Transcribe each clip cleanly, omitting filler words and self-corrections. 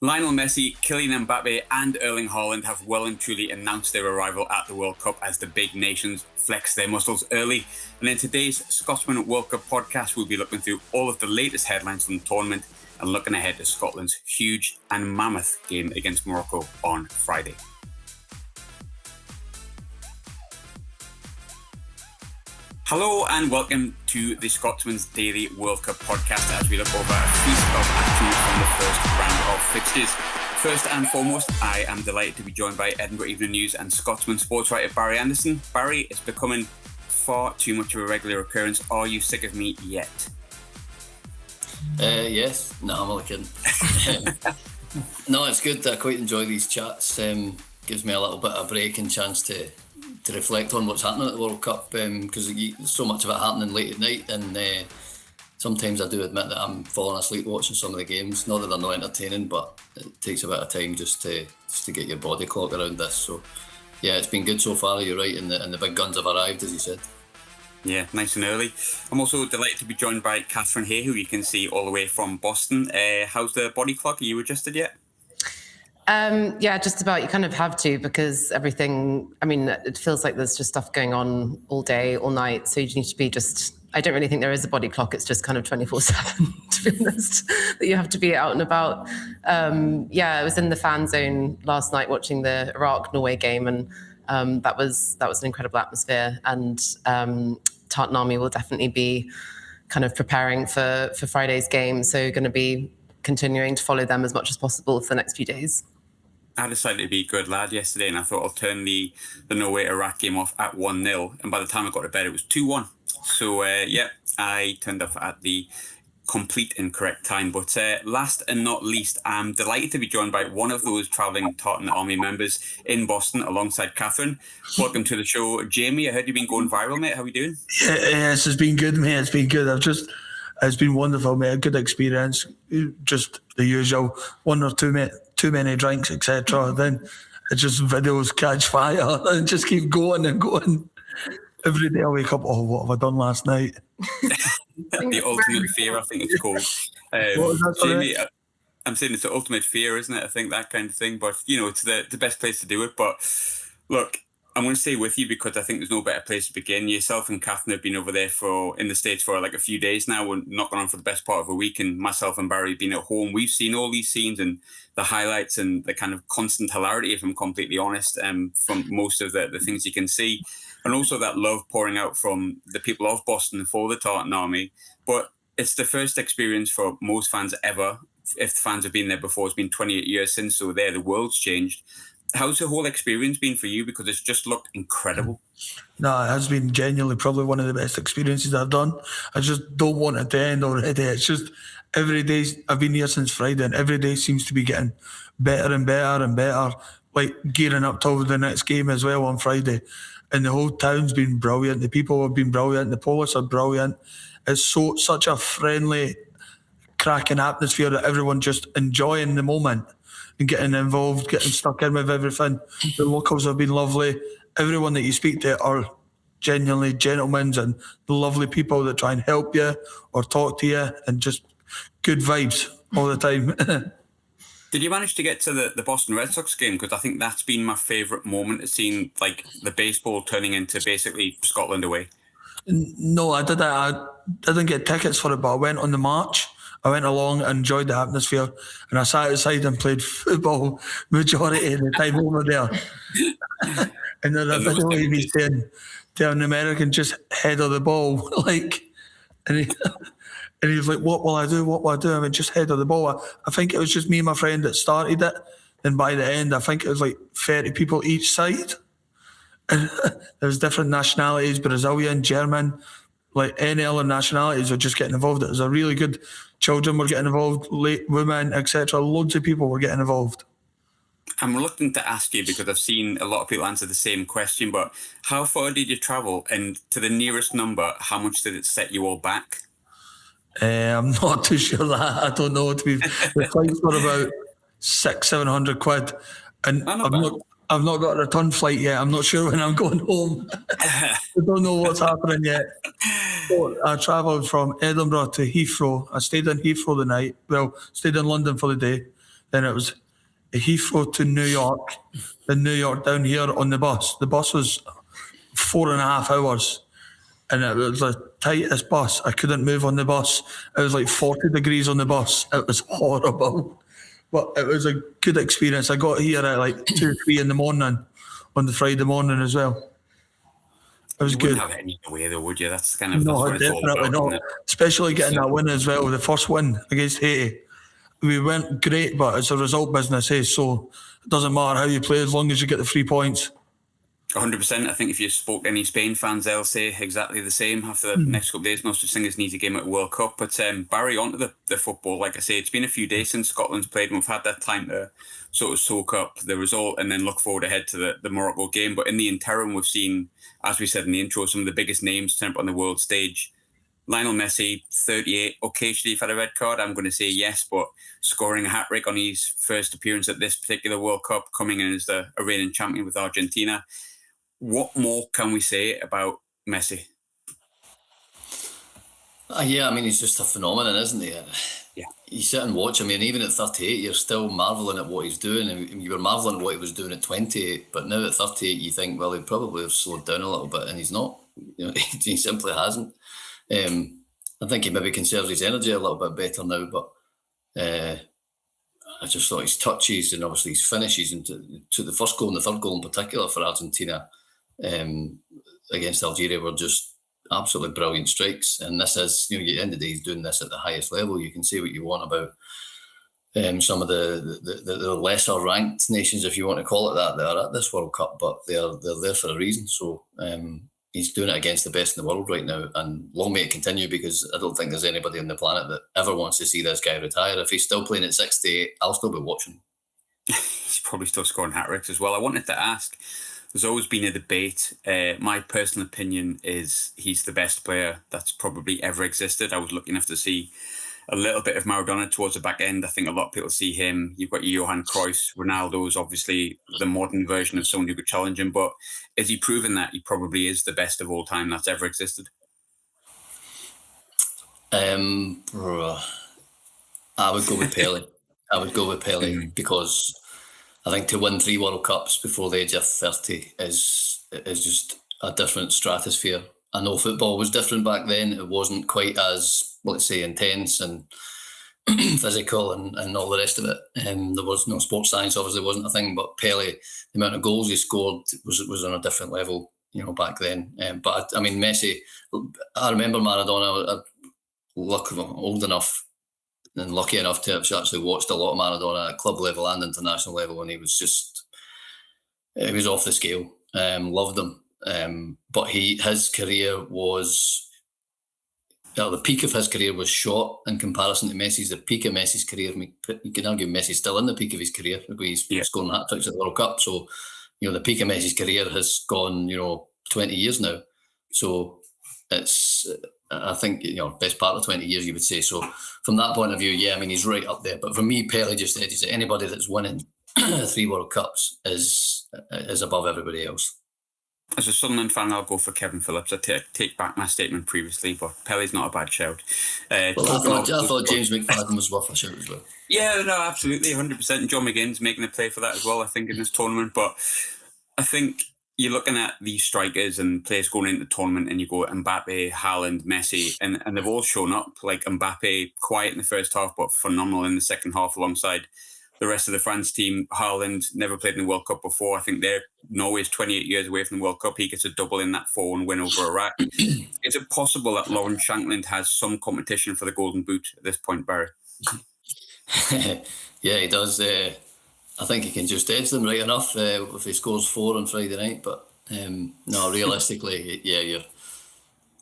Lionel Messi, Kylian Mbappe and Erling Haaland have well and truly announced their arrival at the World Cup as the big nations flex their muscles early. And in today's Scotsman World Cup podcast, we'll be looking through all of the latest headlines from the tournament and looking ahead to Scotland's huge and mammoth game against Morocco on Friday. Hello and welcome to the Scotsman's Daily World Cup podcast as we look over a feast of action from the first round of fixtures. First and foremost, I am delighted to be joined by Edinburgh Evening News and Scotsman sports writer Barry Anderson. Barry, it's becoming far too much of a regular occurrence. Are you sick of me yet? Yes. No, I'm only kidding. No, it's good. I quite enjoy these chats. Gives me a little bit of a break and chance to reflect on what's happening at the World Cup, because there's so much of it happening late at night, and sometimes I do admit that I'm falling asleep watching some of the games. Not that they're not entertaining, but it takes a bit of time just to get your body clock around this. So yeah, it's been good so far. You're right, and the big guns have arrived, as you said. Yeah, nice and early. I'm also delighted to be joined by Catherine Hay, who you can see all the way from Boston. How's the body clock? Are you adjusted yet? Yeah, just about. You kind of have to, because everything, it feels like there's just stuff going on all day, all night. So you need to be I don't really think there is a body clock. It's just kind of 24/7, to be honest, that you have to be out and about. I was in the fan zone last night watching the Iraq-Norway game, and that was an incredible atmosphere. And Tartan Army will definitely be kind of preparing for Friday's game. So going to be continuing to follow them as much as possible for the next few days. I decided to be a good lad yesterday, and I thought I'll turn the Norway-Iraq game off at 1-0. And by the time I got to bed, it was 2-1. So, I turned off at the complete and correct time. But last and not least, I'm delighted to be joined by one of those travelling Tartan Army members in Boston alongside Catherine. Welcome to the show, Jamie. I heard you've been going viral, mate. How are we doing? Yes, it's been good, mate. It's been good. It's been wonderful, mate. A good experience. Just the usual, one or two many drinks, etc. Then it's just videos catch fire and just keep going and going. Every day I wake up, what have I done last night? The ultimate fear, I think it's called. Jamie, I'm saying it's the ultimate fear, isn't it? I think that kind of thing. But, it's the best place to do it. But look, I'm going to stay with you because I think there's no better place to begin. Yourself and Catherine have been over there in the States for like a few days now. We're not going on for the best part of a week, and myself and Barry have been at home. We've seen all these scenes and the highlights and the kind of constant hilarity, if I'm completely honest, from most of the things you can see. And also that love pouring out from the people of Boston for the Tartan Army. But it's the first experience for most fans ever. If the fans have been there before, it's been 28 years since, so the world's changed. How's the whole experience been for you? Because it's just looked incredible. No, it has been genuinely probably one of the best experiences I've done. I just don't want it to end already. It's just every day, I've been here since Friday, and every day seems to be getting better and better and better, like gearing up to the next game as well on Friday. And the whole town's been brilliant. The people have been brilliant. The Polish are brilliant. It's such a friendly, cracking atmosphere that everyone's just enjoying the moment and getting involved, getting stuck in with everything. The locals have been lovely. Everyone that you speak to are genuinely gentlemen and lovely people that try and help you or talk to you, and just good vibes all the time. Did you manage to get to the Boston Red Sox game? Because I think that's been my favourite moment, to see like the baseball turning into basically Scotland away. No, I didn't. I didn't get tickets for it, but I went on the march. I went along and enjoyed the atmosphere, and I sat outside and played football majority of the time over there. And then I video of me saying to an American, just head of the ball, and he was like, what will I do? What will I do? I mean, just head of the ball. I think it was just me and my friend that started it, and by the end, I think it was like 30 people each side. And there's different nationalities, Brazilian, German, like any other nationalities are just getting involved. It was a really good. Children were getting involved, late women, etc. Loads of people were getting involved. I'm reluctant to ask you because I've seen a lot of people answer the same question, but how far did you travel? And to the nearest number, how much did it set you all back? I'm not too sure that. I don't know. The flights were about 600-700 quid. And I've not got a return flight yet. I'm not sure when I'm going home. I don't know what's happening yet. So I travelled from Edinburgh to Heathrow. I stayed in Heathrow the night. Well, stayed in London for the day. Then it was Heathrow to New York, then New York down here on the bus. The bus was 4.5 hours, and it was the tightest bus. I couldn't move on the bus. It was like 40 degrees on the bus. It was horrible, but it was a good experience. I got here at like 2, 3 in the morning on the Friday morning as well. It was you good. Wouldn't have any away though, would you? That's kind of No, that's what it's all definitely about, isn't not. it? Especially getting that win as well, the first win against Haiti. We went great, but it's a result business, so it doesn't matter how you play as long as you get the 3 points. 100%. I think if you spoke to any Spain fans, they'll say exactly the same after the next couple of days. No such thing as an easy game at the World Cup. But Barry, onto the football. Like I say, it's been a few days since Scotland's played, and we've had that time to sort of soak up the result and then look forward ahead to the Morocco game. But in the interim, we've seen, as we said in the intro, some of the biggest names turn up on the world stage. Lionel Messi, 38. Occasionally, if had a red card, I'm going to say yes, but scoring a hat-trick on his first appearance at this particular World Cup, coming in as a reigning champion with Argentina. What more can we say about Messi? Yeah, I mean, he's just a phenomenon, isn't he? Yeah. You sit and watch. I mean, even at 38, you're still marvelling at what he's doing. And you were marvelling at what he was doing at 28, but now at 38, you think, well, he'd probably have slowed down a little bit, and he's not. He simply hasn't. I think he maybe conserves his energy a little bit better now, but I just thought his touches and obviously his finishes and to the first goal and the third goal in particular for Argentina against Algeria were just absolutely brilliant strikes. And this is, at the end of the day, he's doing this at the highest level. You can say what you want about some of the lesser ranked nations, if you want to call it that are at this World Cup, but they're there for a reason. So he's doing it against the best in the world right now, and long may it continue, because I don't think there's anybody on the planet that ever wants to see this guy retire. If he's still playing at 68, I'll still be watching. He's probably still scoring hat-tricks as well. I wanted to ask, there's always been a debate. My personal opinion is he's the best player that's probably ever existed. I was lucky enough to see a little bit of Maradona towards the back end. I think a lot of people see him. You've got Johan Cruyff. Ronaldo's obviously the modern version of someone who could challenge him. But is he proven that he probably is the best of all time that's ever existed? I would go with Pele. Because I think to win 3 World Cups before the age of 30 is just a different stratosphere. I know football was different back then. It wasn't quite as, let's say, intense and physical and all the rest of it. There was no sports science, obviously wasn't a thing, but Pele, the amount of goals he scored was on a different level, back then. But I mean, Messi, I remember Maradona. Old enough and lucky enough to have actually watched a lot of Maradona at club level and international level, and he was off the scale. Loved him. But his career was, the peak of his career was short in comparison to Messi's. The peak of Messi's career, you can argue Messi's still in the peak of his career. He's scoring hat-tricks at the World Cup. So, the peak of Messi's career has gone, 20 years now. So it's, I think, best part of 20 years, you would say. So from that point of view, yeah, I mean, he's right up there. But for me, Pele just edges it. Anybody that's winning 3 World Cups is above everybody else. As a Sunderland fan, I'll go for Kevin Phillips. I take back my statement previously, but Pele's not a bad shout. I thought James McFadden was worth a shout as well. Yeah, no, absolutely, 100%. John McGinn's making a play for that as well, I think, in this tournament. But I think you're looking at these strikers and players going into the tournament, and you go Mbappe, Haaland, Messi, and they've all shown up. Like Mbappe, quiet in the first half, but phenomenal in the second half alongside the rest of the France team. Haaland never played in the World Cup before. I think Norway's 28 years away from the World Cup. He gets a double in that 4-1 win over Iraq. Is it possible that Lawrence Shankland has some competition for the Golden Boot at this point, Barry? Yeah, he does. I think he can just edge them right enough if he scores 4 on Friday night. But no, realistically, yeah,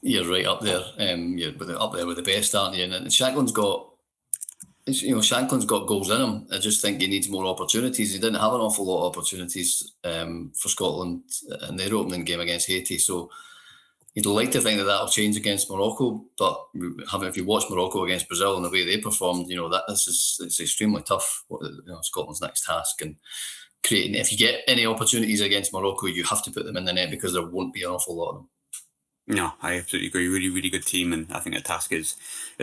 you're right up there. You're up there with the best, aren't you? And Shankland's got goals in him. I just think he needs more opportunities. He didn't have an awful lot of opportunities for Scotland in their opening game against Haiti. So you'd like to think that that'll change against Morocco. But if you watch Morocco against Brazil and the way they performed, it's extremely tough. Scotland's next task, and creating. If you get any opportunities against Morocco, you have to put them in the net, because there won't be an awful lot of them. No, I absolutely agree. Really, really good team, and I think the task is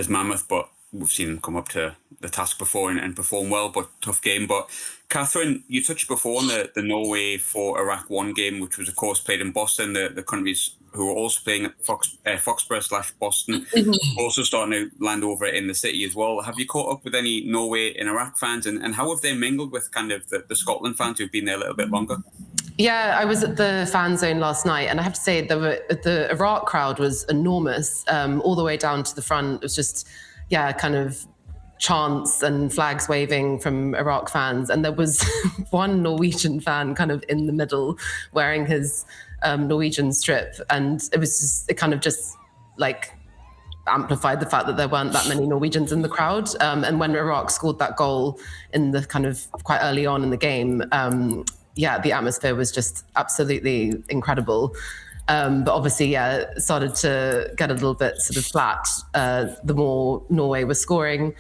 mammoth. But we've seen them come up to the task before and perform well, but tough game. But Catherine, you touched before on the Norway for Iraq 1 game, which was of course played in Boston. The countries who were also playing at Foxborough/Boston, also starting to land over in the city as well. Have you caught up with any Norway and Iraq fans, and how have they mingled with kind of the Scotland fans who've been there a little bit longer? Yeah, I was at the fan zone last night, and I have to say the Iraq crowd was enormous, all the way down to the front. It was just, kind of chants and flags waving from Iraq fans, and there was one Norwegian fan kind of in the middle wearing his Norwegian strip, and it kind of just like amplified the fact that there weren't that many Norwegians in the crowd. And when Iraq scored that goal in the kind of quite early on in the game, the atmosphere was just absolutely incredible. But obviously, it started to get a little bit sort of flat the more Norway was scoring.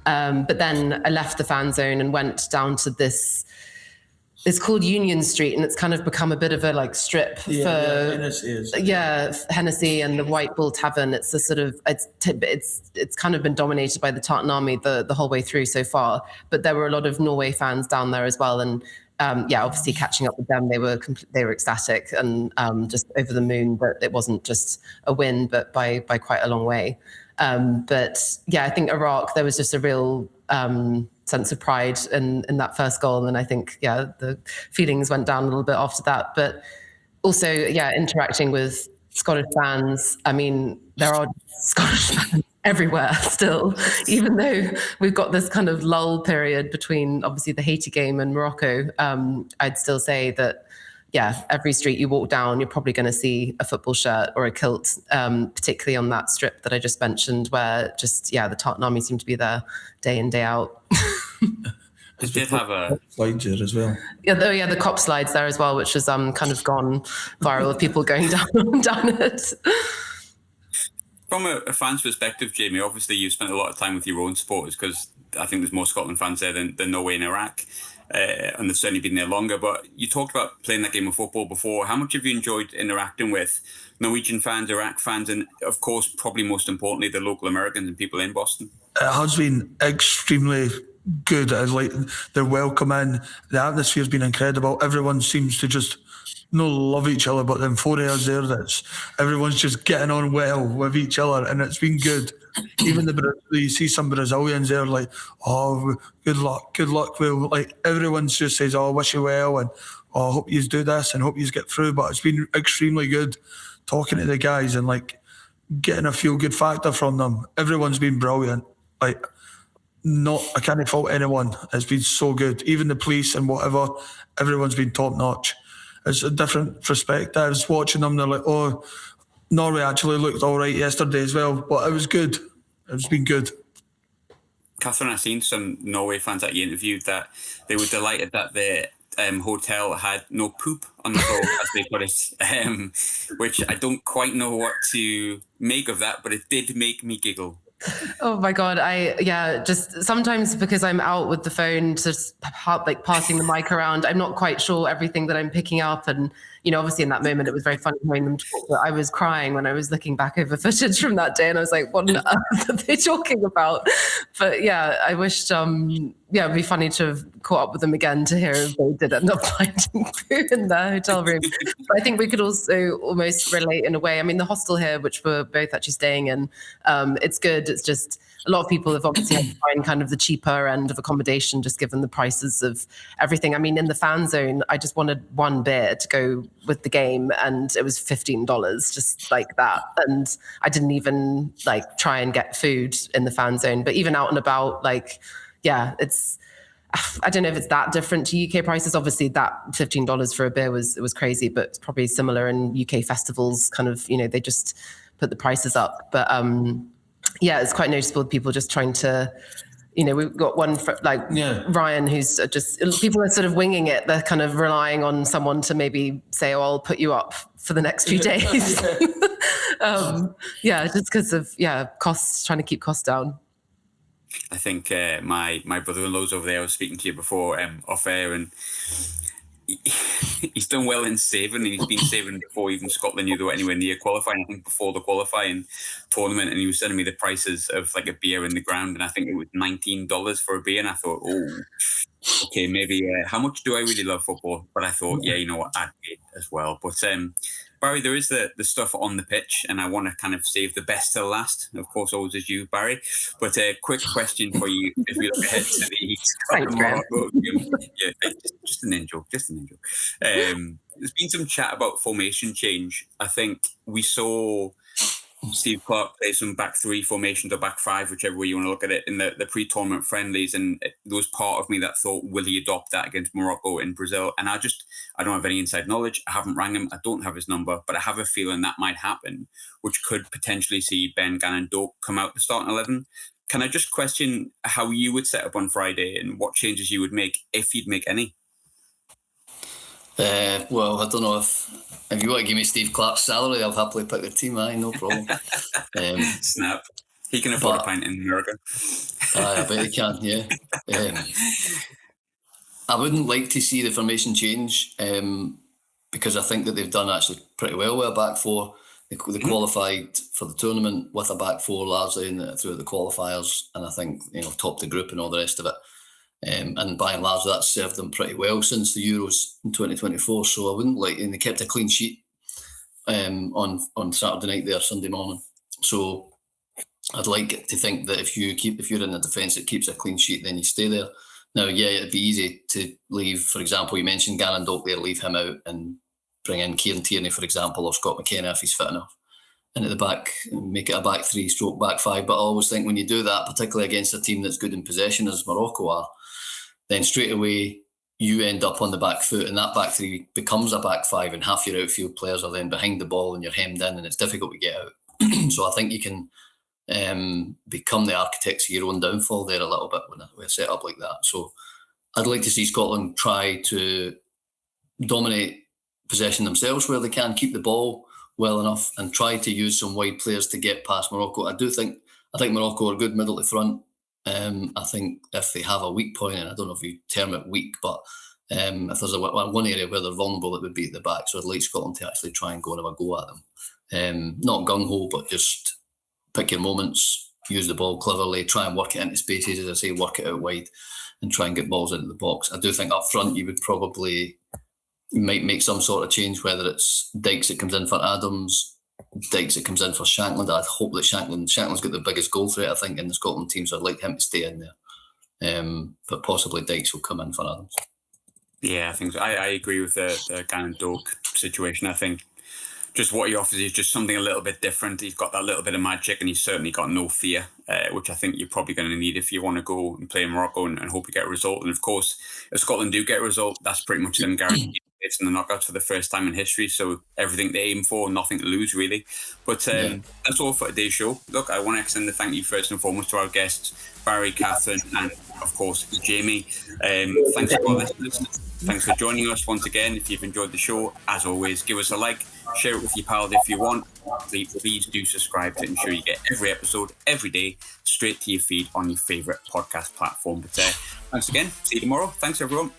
But then I left the fan zone and went down to this. It's called Union Street, and it's kind of become a bit of a like strip for Hennessy and the White Bull Tavern. It's a sort of it's kind of been dominated by the Tartan Army the whole way through so far. But there were a lot of Norway fans down there as well, and obviously catching up with them, they were ecstatic and just over the moon. But it wasn't just a win, but by quite a long way. But I think Iraq, there was just a real sense of pride in that first goal. And I think, the feelings went down a little bit after that. But also, interacting with Scottish fans. I mean, there are Scottish fans everywhere still, even though we've got this kind of lull period between obviously the Haiti game and Morocco. I'd still say that, every street you walk down, you're probably going to see a football shirt or a kilt, particularly on that strip that I just mentioned, where just, the Tartan Army seem to be there day in, day out. I did have a slides there as well. The cop slides there as well, which has kind of gone viral with people going down it. From a fan's perspective, Jamie, obviously you've spent a lot of time with your own supporters, because I think there's more Scotland fans there than Norway and Iraq. And they've certainly been there longer. But you talked about playing that game of football before. How much have you enjoyed interacting with Norwegian fans, Iraq fans, and of course, probably most importantly, the local Americans and people in Boston? It has been extremely good. I like their welcome in. The atmosphere's been incredible. Everyone seems to just love each other, but then 4 hours there, everyone's just getting on well with each other, and it's been good. Even you see some Brazilians there, like, oh, good luck. Well, like everyone just says, oh, wish you well, and oh, I hope you do this and hope you get through. But it's been extremely good talking to the guys and like getting a feel good factor from them. Everyone's been brilliant. Like, I can't fault anyone. It's been so good. Even the police and whatever, everyone's been top notch. It's a different perspective. Watching them, they're like, oh, Norway actually looked all right yesterday as well, but it was good. It's been good. Catherine, I've seen some Norway fans that you interviewed that they were delighted that the hotel had no poop on the floor, as they put it, which I don't quite know what to make of that, but it did make me giggle. Oh my God. Just sometimes because I'm out with the phone, just like passing the mic around, I'm not quite sure everything that I'm picking up. And, obviously in that moment, it was very funny hearing them talk, but I was crying when I was looking back over footage from that day. And I was like, what on earth are they talking about? But I wished, it'd be funny to have caught up with them again to hear if they did end up finding food in their hotel room. But I think we could also almost relate in a way. I mean, the hostel here, which we're both actually staying in, it's good. It's just a lot of people have obviously had to find kind of the cheaper end of accommodation, just given the prices of everything. I mean, in the fan zone, I just wanted one beer to go with the game, and it was $15, just like that. And I didn't even like try and get food in the fan zone, but even out and about, like, it's, I don't know if it's that different to UK prices. Obviously that $15 for a beer was crazy, but it's probably similar in UK festivals, kind of, they just put the prices up. But it's quite noticeable, people just trying to, we've got one Ryan, who's just, people are sort of winging it. They're kind of relying on someone to maybe say, oh, I'll put you up for the next few days. Just because of, costs, trying to keep costs down. I think my brother-in-law's over there. I was speaking to you before off air, and he's done well in saving, and he's been saving before even Scotland knew they were anywhere near qualifying. I think before the qualifying tournament, and he was sending me the prices of like a beer in the ground, and I think it was $19 for a beer, and I thought, oh, okay, maybe how much do I really love football? But I thought, yeah, you know what, I'd pay as well. But Barry, there is the stuff on the pitch, and I want to kind of save the best till last. Of course, always as you, Barry. But a quick question for you as we look ahead to the Morocco game. Yeah, just an angel. There's been some chat about formation change. I think we saw Steve Clarke play some back three formations or back five, whichever way you want to look at it, in the pre-tournament friendlies. And there was part of me that thought, will he adopt that against Morocco in Brazil? And I don't have any inside knowledge. I haven't rang him. I don't have his number, but I have a feeling that might happen, which could potentially see Ben Gannon-Doak come out the starting 11. Can I just question how you would set up on Friday and what changes you would make, if you'd make any? Well, I don't know if you want to give me Steve Clarke's salary, I'll happily pick the team. No problem. Snap. He can afford a pint in America. I bet he can, yeah. I wouldn't like to see the formation change because I think that they've done actually pretty well with a back four. They qualified for the tournament with a back four largely throughout the qualifiers, and I think topped the group and all the rest of it. And by and large, that's served them pretty well since the Euros in 2024. So I wouldn't like, and they kept a clean sheet on Saturday night there, Sunday morning. So I'd like to think that if you're in the defence that keeps a clean sheet, then you stay there. Now, yeah, it'd be easy to leave. For example, you mentioned Gannon-Doak there, leave him out and bring in Kieran Tierney, for example, or Scott McKenna if he's fit enough. And at the back, make it a back three / back five. But I always think when you do that, particularly against a team that's good in possession as Morocco are, then straight away you end up on the back foot, and that back three becomes a back five, and half your outfield players are then behind the ball and you're hemmed in, and it's difficult to get out. So I think you can become the architects of your own downfall there a little bit with a set up like that. So I'd like to see Scotland try to dominate possession themselves where they can, keep the ball well enough, and try to use some wide players to get past Morocco. I think Morocco are good middle to front. I think if they have a weak point, and I don't know if you term it weak, but if there's one area where they're vulnerable, it would be at the back. So I'd like Scotland to actually try and go and have a go at them. Not gung-ho, but just pick your moments, use the ball cleverly, try and work it into spaces, as I say, work it out wide and try and get balls into the box. I do think up front you might make some sort of change, whether it's Dykes that comes in for Adams, Dykes that comes in for Shankland. I'd hope that Shankland's got the biggest goal threat, I think, in the Scotland team, so I'd like him to stay in there. But possibly Dykes will come in for Adams. Yeah, I think so. I agree with the Gannon-Doak situation. I think just what he offers is just something a little bit different. He's got that little bit of magic, and he's certainly got no fear, which I think you're probably going to need if you want to go and play in Morocco and hope you get a result. And of course, if Scotland do get a result, that's pretty much them guaranteed. It's in the knockouts for the first time in history, so everything they aim for, nothing to lose, really. But that's all for today's show. Look, I want to extend a thank you first and foremost to our guests, Barry, Catherine, and of course, Jamie. Thanks for all listeners. Thanks for joining us once again. If you've enjoyed the show, as always, give us a like, share it with your pals if you want. Please do subscribe to ensure you get every episode every day straight to your feed on your favourite podcast platform. But thanks again. See you tomorrow. Thanks, everyone.